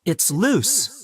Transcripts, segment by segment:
It's loose.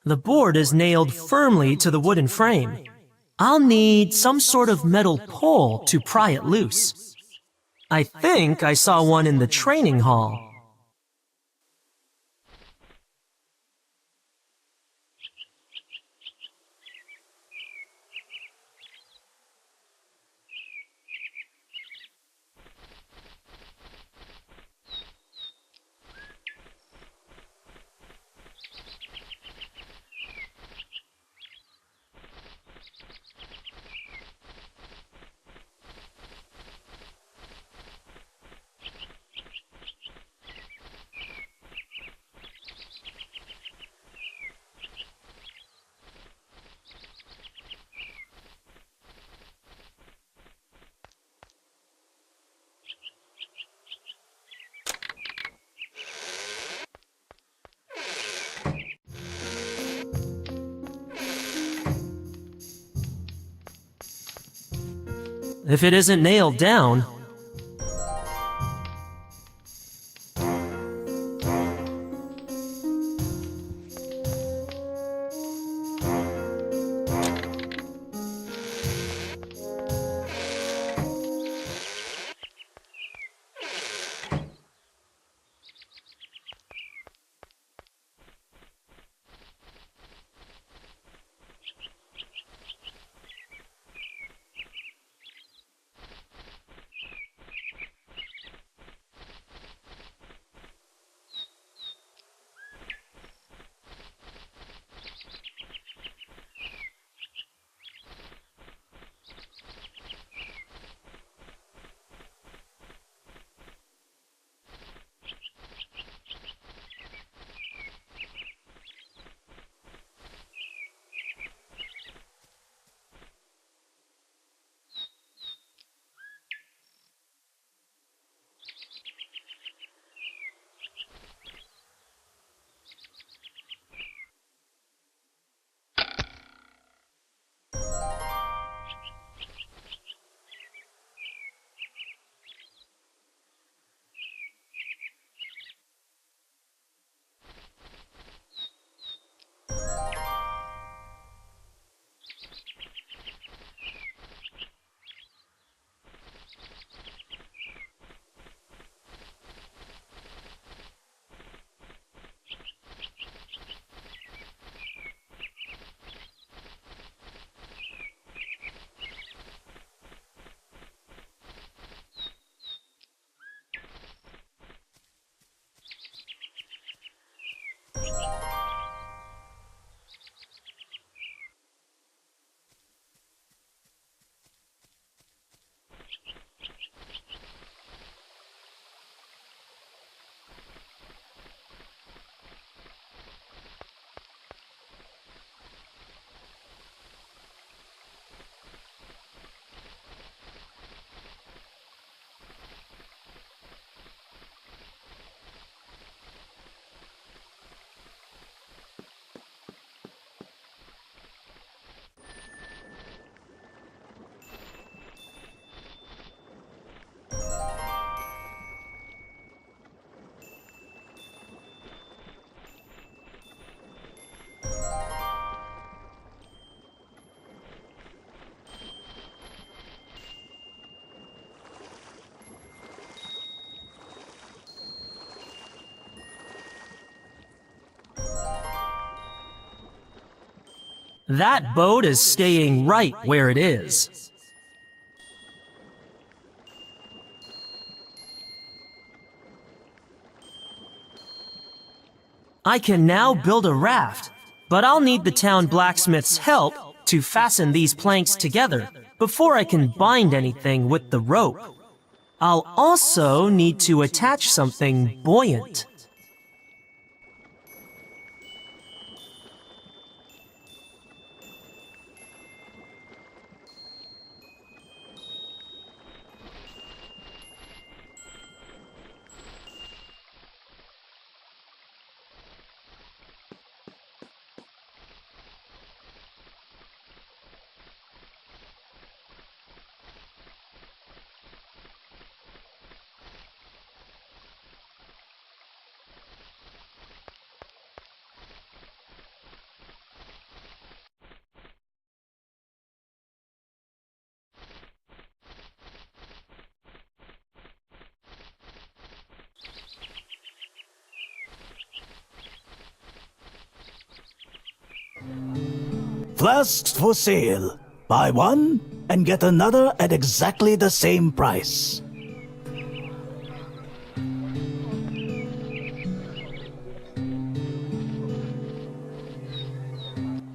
The board is nailed firmly to the wooden frame. I'll need some sort of metal pole to pry it loose. I think I saw one in the training hall. If it isn't nailed down, that boat is staying right where it is. I can now build a raft, but I'll need the town blacksmith's help to fasten these planks together before I can bind anything with the rope. I'll also need to attach something buoyant. Flasks for sale. Buy one and get another at exactly the same price.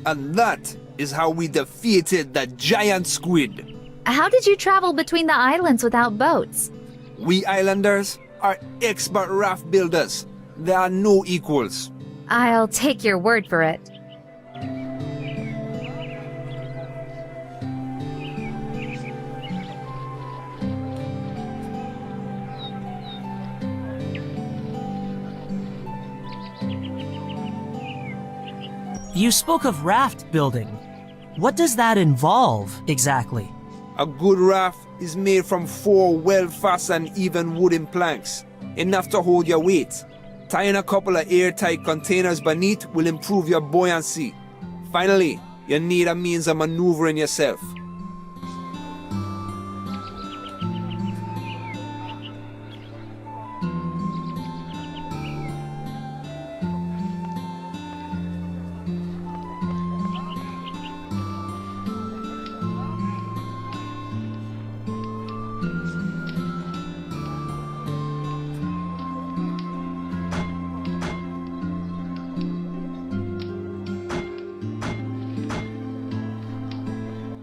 And that is how we defeated the giant squid. How did you travel between the islands without boats? We islanders are expert raft builders. There are no equals. I'll take your word for it. You spoke of raft building. What does that involve, exactly? A good raft is made from 4 well-fastened even wooden planks, enough to hold your weight. Tying a couple of airtight containers beneath will improve your buoyancy. Finally, you need a means of maneuvering yourself.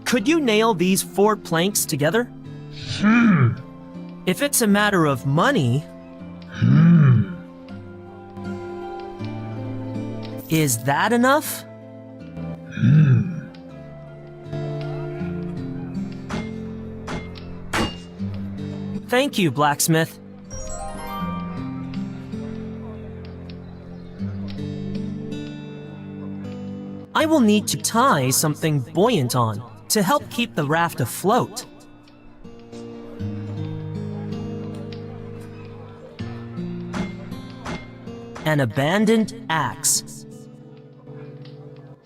Could you nail these 4 planks together? If it's a matter of money... Is that enough? Thank you, blacksmith. I will need to tie something buoyant on to help keep the raft afloat. An abandoned axe.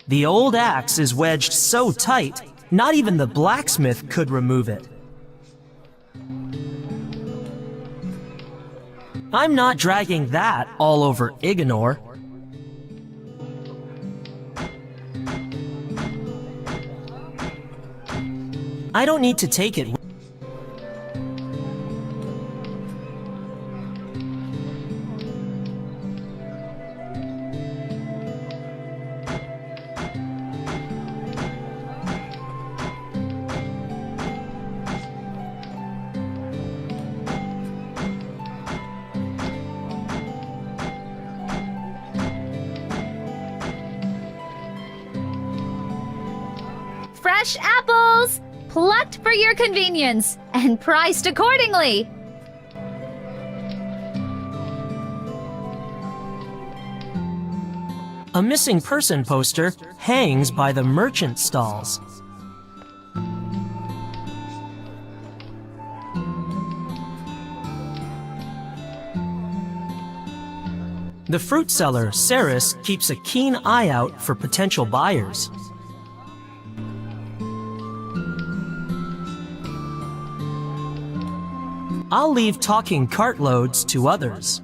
The old axe is wedged so tight, not even the blacksmith could remove it. I'm not dragging that all over Iginor. I don't need to take it. Fresh apples! Plucked for your convenience, and priced accordingly. A missing person poster hangs by the merchant stalls. The fruit seller, Saris, keeps a keen eye out for potential buyers. I'll leave talking cartloads to others.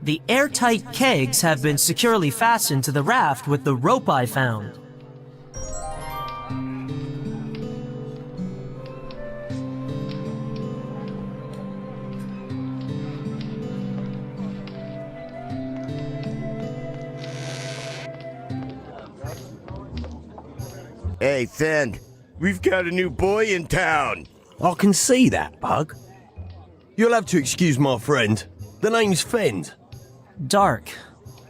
The airtight kegs have been securely fastened to the raft with the rope I found. Hey, Finn, we've got a new boy in town. I can see that, Pug. You'll have to excuse my friend. The name's Fend. Dark.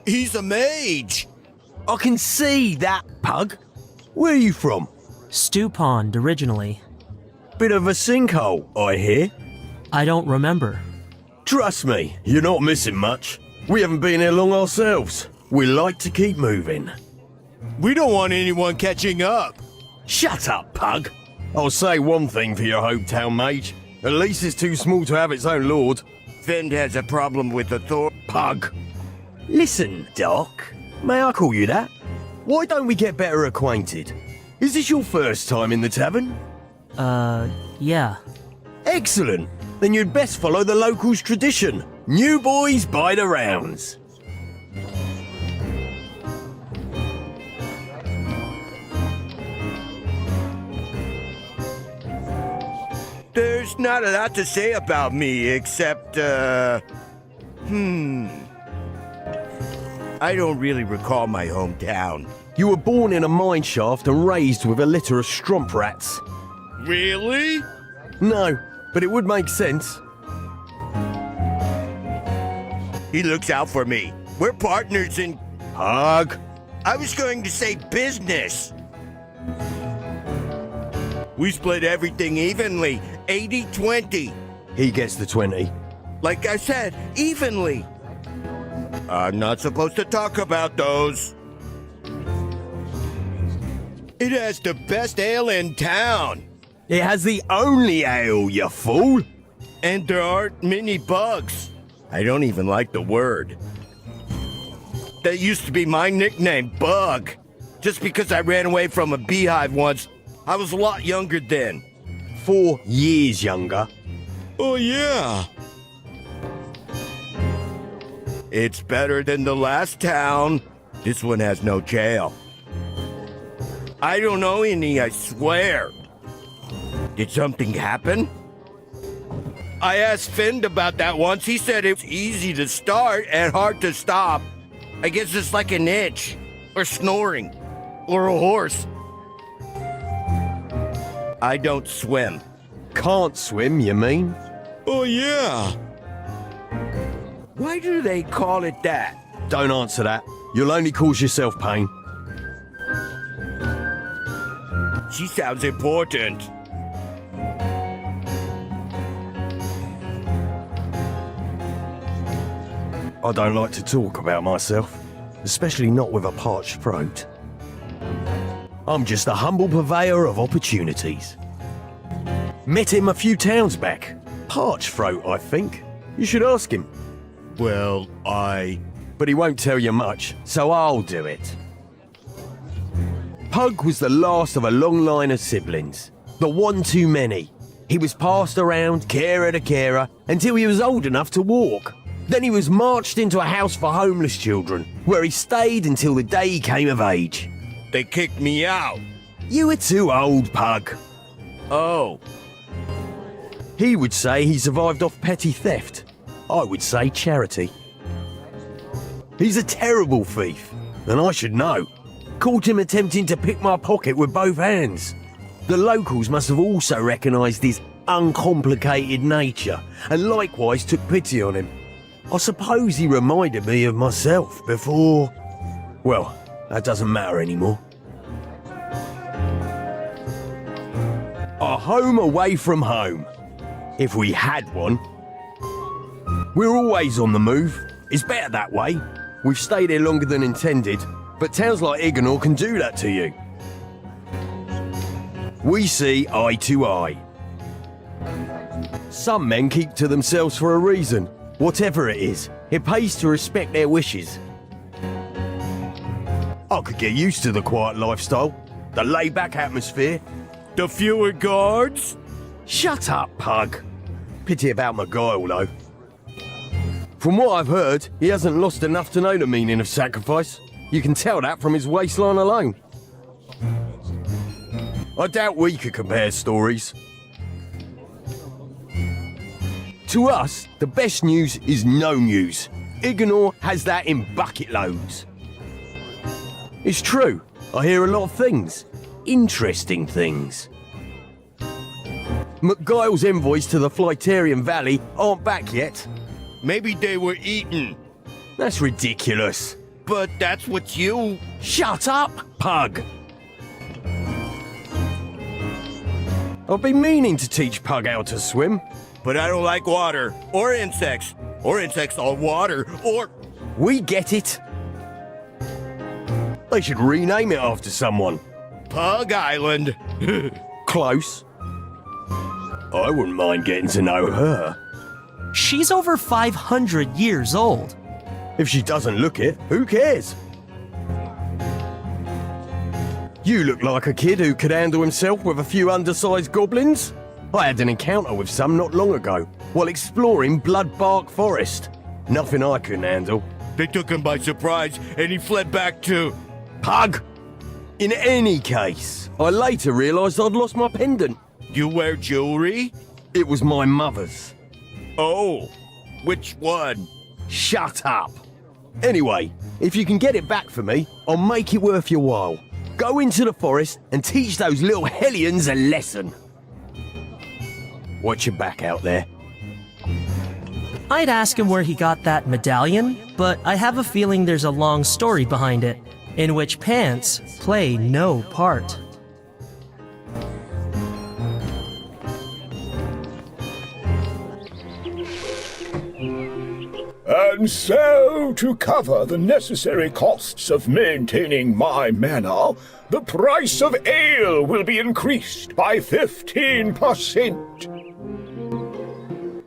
He's a mage. I can see that, Pug. Where are you from? Stew Pond, originally. Bit of a sinkhole, I hear. I don't remember. Trust me, you're not missing much. We haven't been here long ourselves. We like to keep moving. We don't want anyone catching up. Shut up, Pug. I'll say one thing for your hometown, Mage. At least it's too small to have its own lord. Finn has a problem with authority. Pug. Listen, Doc. May I call you that? Why don't we get better acquainted? Is this your first time in the tavern? Yeah. Excellent. Then you'd best follow the locals' tradition. New boys by the rounds. There's not a lot to say about me except, I don't really recall my hometown. You were born in a mine shaft and raised with a litter of stromp rats. Really? No, but it would make sense. He looks out for me. We're partners in... Pug. I was going to say business. We split everything evenly, 80-20. He gets the 20. Like I said, evenly. I'm not supposed to talk about those. It has the best ale in town. It has the only ale, you fool. And there aren't many bugs. I don't even like the word. That used to be my nickname, Bug. Just because I ran away from a beehive once. I was a lot younger then. 4 years younger. Oh, yeah. It's better than the last town. This one has no jail. I don't know any, I swear. Did something happen? I asked Finn about that once. He said it's easy to start and hard to stop. I guess it's like an itch, or snoring, or a horse. I don't swim. Can't swim, you mean? Oh, yeah. Why do they call it that? Don't answer that. You'll only cause yourself pain. She sounds important. I don't like to talk about myself, especially not with a parched throat. I'm just a humble purveyor of opportunities. Met him a few towns back. Parched throat, I think. You should ask him. Well, But he won't tell you much, so I'll do it. Pug was the last of a long line of siblings. The one too many. He was passed around, carer to carer, until he was old enough to walk. Then he was marched into a house for homeless children, where he stayed until the day he came of age. They kicked me out. You were too old, Pug. Oh. He would say he survived off petty theft. I would say charity. He's a terrible thief, and I should know. Caught him attempting to pick my pocket with both hands. The locals must have also recognised his uncomplicated nature, and likewise took pity on him. I suppose he reminded me of myself before... Well, that doesn't matter anymore. A home away from home. If we had one. We're always on the move. It's better that way. We've stayed here longer than intended, but towns like Iginor can do that to you. We see eye to eye. Some men keep to themselves for a reason. Whatever it is, it pays to respect their wishes. I could get used to the quiet lifestyle, the laid-back atmosphere. The fewer guards? Shut up, Pug. Pity about my guile, though. From what I've heard, he hasn't lost enough to know the meaning of sacrifice. You can tell that from his waistline alone. I doubt we could compare stories. To us, the best news is no news. Iginor has that in bucket loads. It's true, I hear a lot of things. Interesting things. McGuile's envoys to the Flyterian Valley aren't back yet. Maybe they were eaten. That's ridiculous. But that's what you... Shut up, Pug! I've been meaning to teach Pug how to swim. But I don't like water, or insects on water, or... We get it. They should rename it after someone. Pug Island. Close. I wouldn't mind getting to know her. She's over 500 years old. If she doesn't look it, who cares? You look like a kid who could handle himself with a few undersized goblins. I had an encounter with some not long ago, while exploring Bloodbark Forest. Nothing I couldn't handle. They took him by surprise, and he fled back to... Pug! In any case, I later realised I'd lost my pendant. You wear jewelry? It was my mother's. Oh, which one? Shut up! Anyway, if you can get it back for me, I'll make it worth your while. Go into the forest and teach those little hellions a lesson. Watch your back out there. I'd ask him where he got that medallion, but I have a feeling there's a long story behind it, in which pants play no part. And so, to cover the necessary costs of maintaining my manor, the price of ale will be increased by 15%.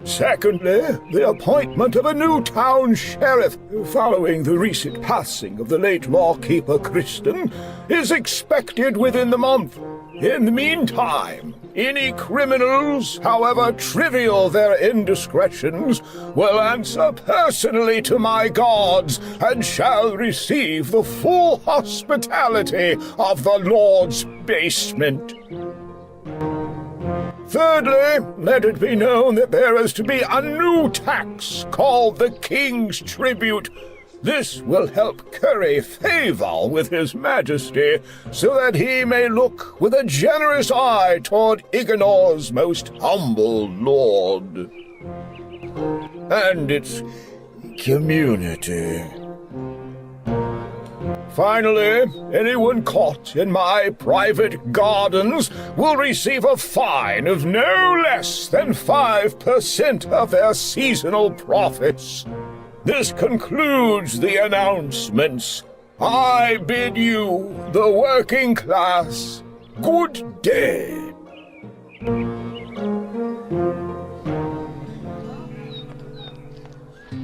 Secondly, the appointment of a new town sheriff following the recent passing of the late lawkeeper Kristen is expected within the month. In the meantime, any criminals, however trivial their indiscretions, will answer personally to my gods and shall receive the full hospitality of the Lord's basement. Thirdly, let it be known that there is to be a new tax called the King's Tribute. This will help curry favor with His Majesty, so that he may look with a generous eye toward Iginor's most humble lord and its community. Finally, anyone caught in my private gardens will receive a fine of no less than 5% of their seasonal profits. This concludes the announcements. I bid you, the working class, good day.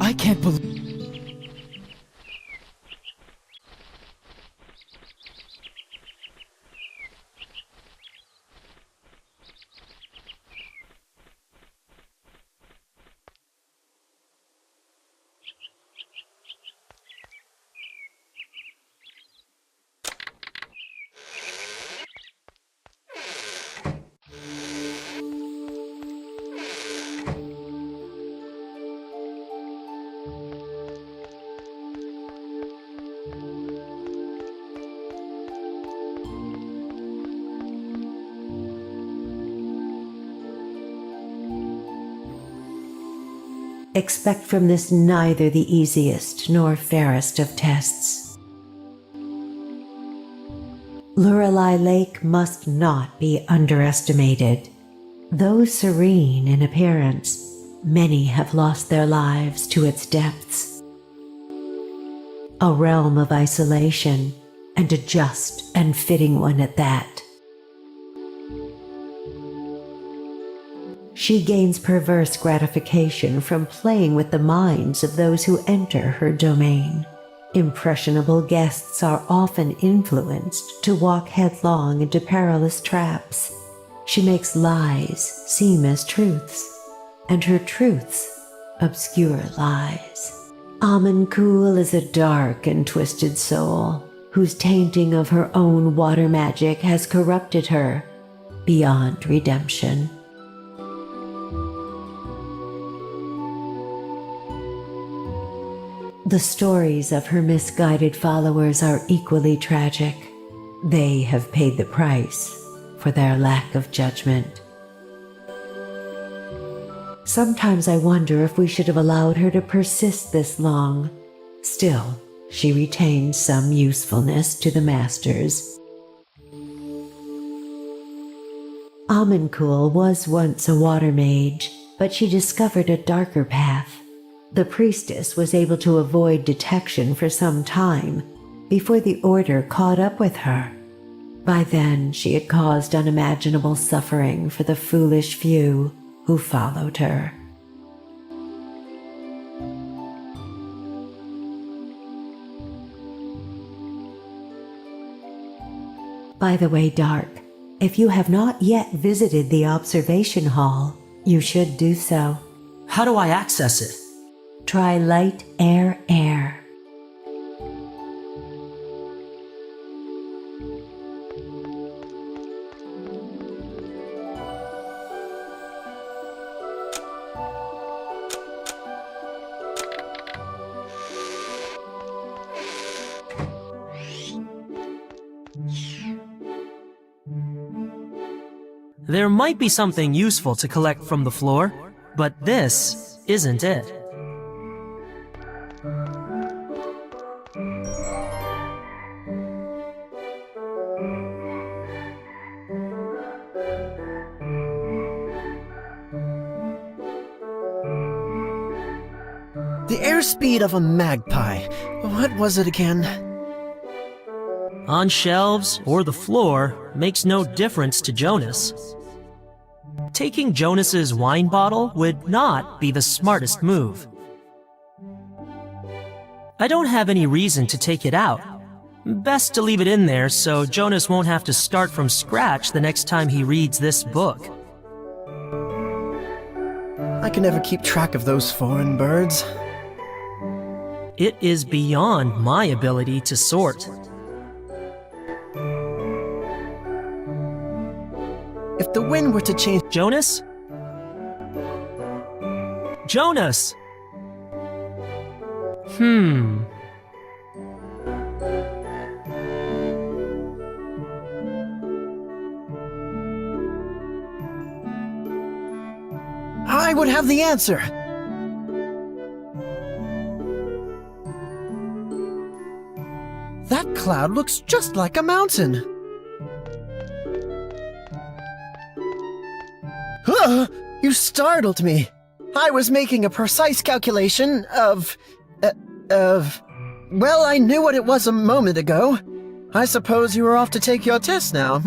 I can't believe... Expect from this neither the easiest nor fairest of tests. Lorelei Lake must not be underestimated. Though serene in appearance, many have lost their lives to its depths. A realm of isolation, and a just and fitting one at that. She gains perverse gratification from playing with the minds of those who enter her domain. Impressionable guests are often influenced to walk headlong into perilous traps. She makes lies seem as truths, and her truths obscure lies. Amancool is a dark and twisted soul whose tainting of her own water magic has corrupted her beyond redemption. The stories of her misguided followers are equally tragic. They have paid the price for their lack of judgment. Sometimes I wonder if we should have allowed her to persist this long. Still, she retains some usefulness to the masters. Amancool was once a water mage, but she discovered a darker path. The priestess was able to avoid detection for some time before the order caught up with her. By then, she had caused unimaginable suffering for the foolish few who followed her. By the way, Dark, if you have not yet visited the observation hall, you should do so. How do I access it? Try light, air, air. There might be something useful to collect from the floor, but this isn't it. The airspeed of a magpie. What was it again? On shelves or the floor makes no difference to Jonas. Taking Jonas's wine bottle would not be the smartest move. I don't have any reason to take it out. Best to leave it in there so Jonas won't have to start from scratch the next time he reads this book. I can never keep track of those foreign birds. It is beyond my ability to sort. If the wind were to change... Jonas? Jonas! I would have the answer! That cloud looks just like a mountain. You startled me. I was making a precise calculation of... Well, I knew what it was a moment ago. I suppose you were off to take your test now,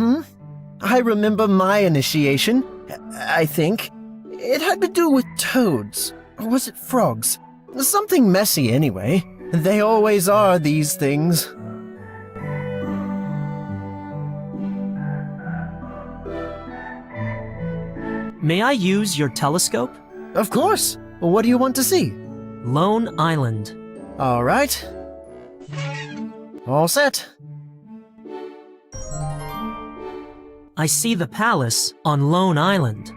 I remember my initiation, I think. It had to do with toads. Or was it frogs? Something messy anyway. They always are, these things. May I use your telescope? Of course. What do you want to see? Lone Island. All right. All set. I see the palace on Lone Island.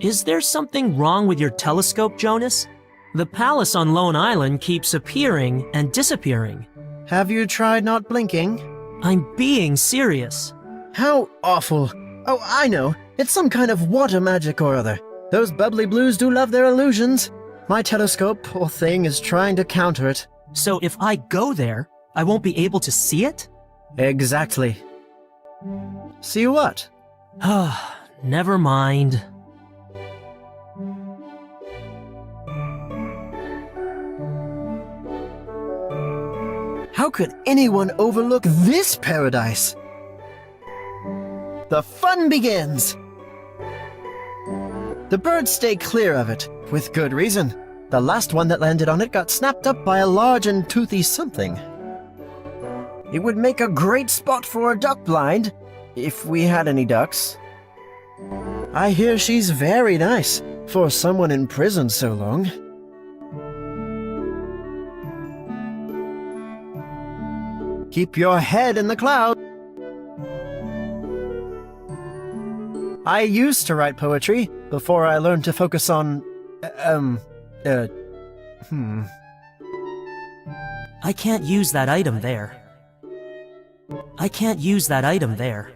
Is there something wrong with your telescope, Jonas? The palace on Lone Island keeps appearing and disappearing. Have you tried not blinking? I'm being serious. How awful. Oh, I know. It's some kind of water magic or other. Those bubbly blues do love their illusions. My telescope, poor thing, is trying to counter it. So if I go there, I won't be able to see it? Exactly. See what? Never mind. How could anyone overlook this paradise? The fun begins! The birds stay clear of it, with good reason. The last one that landed on it got snapped up by a large and toothy something. It would make a great spot for a duck blind, if we had any ducks. I hear she's very nice for someone in prison so long. Keep your head in the clouds. I used to write poetry before I learned to focus on, I can't use that item there. I can't use that item there.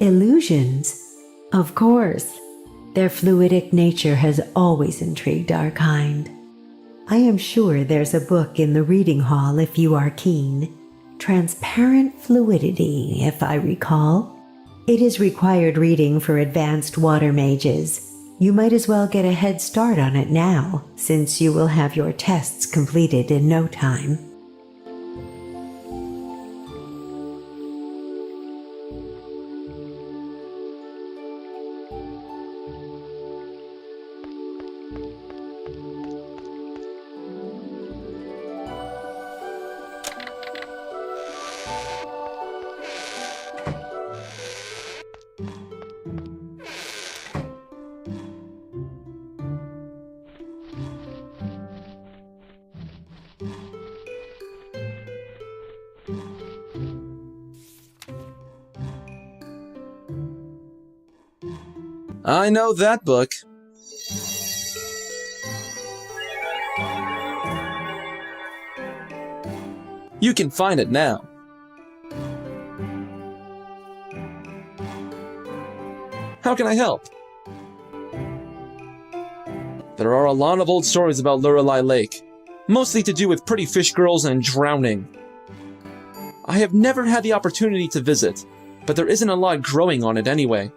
Illusions? Of course. Their fluidic nature has always intrigued our kind. I am sure there's a book in the reading hall if you are keen. Transparent Fluidity, if I recall. It is required reading for advanced water mages. You might as well get a head start on it now, since you will have your tests completed in no time. I know that book. You can find it now. How can I help? There are a lot of old stories about Lorelei Lake, mostly to do with pretty fish girls and drowning. I have never had the opportunity to visit, but there isn't a lot growing on it anyway.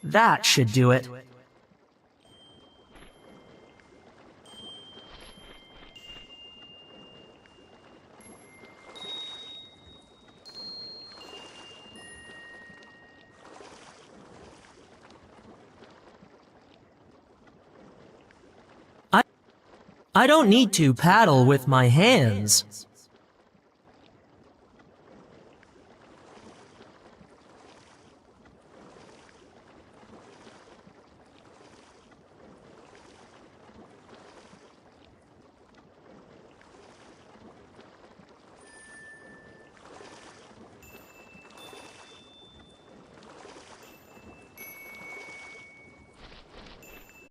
That should do it. I don't need to paddle with my hands.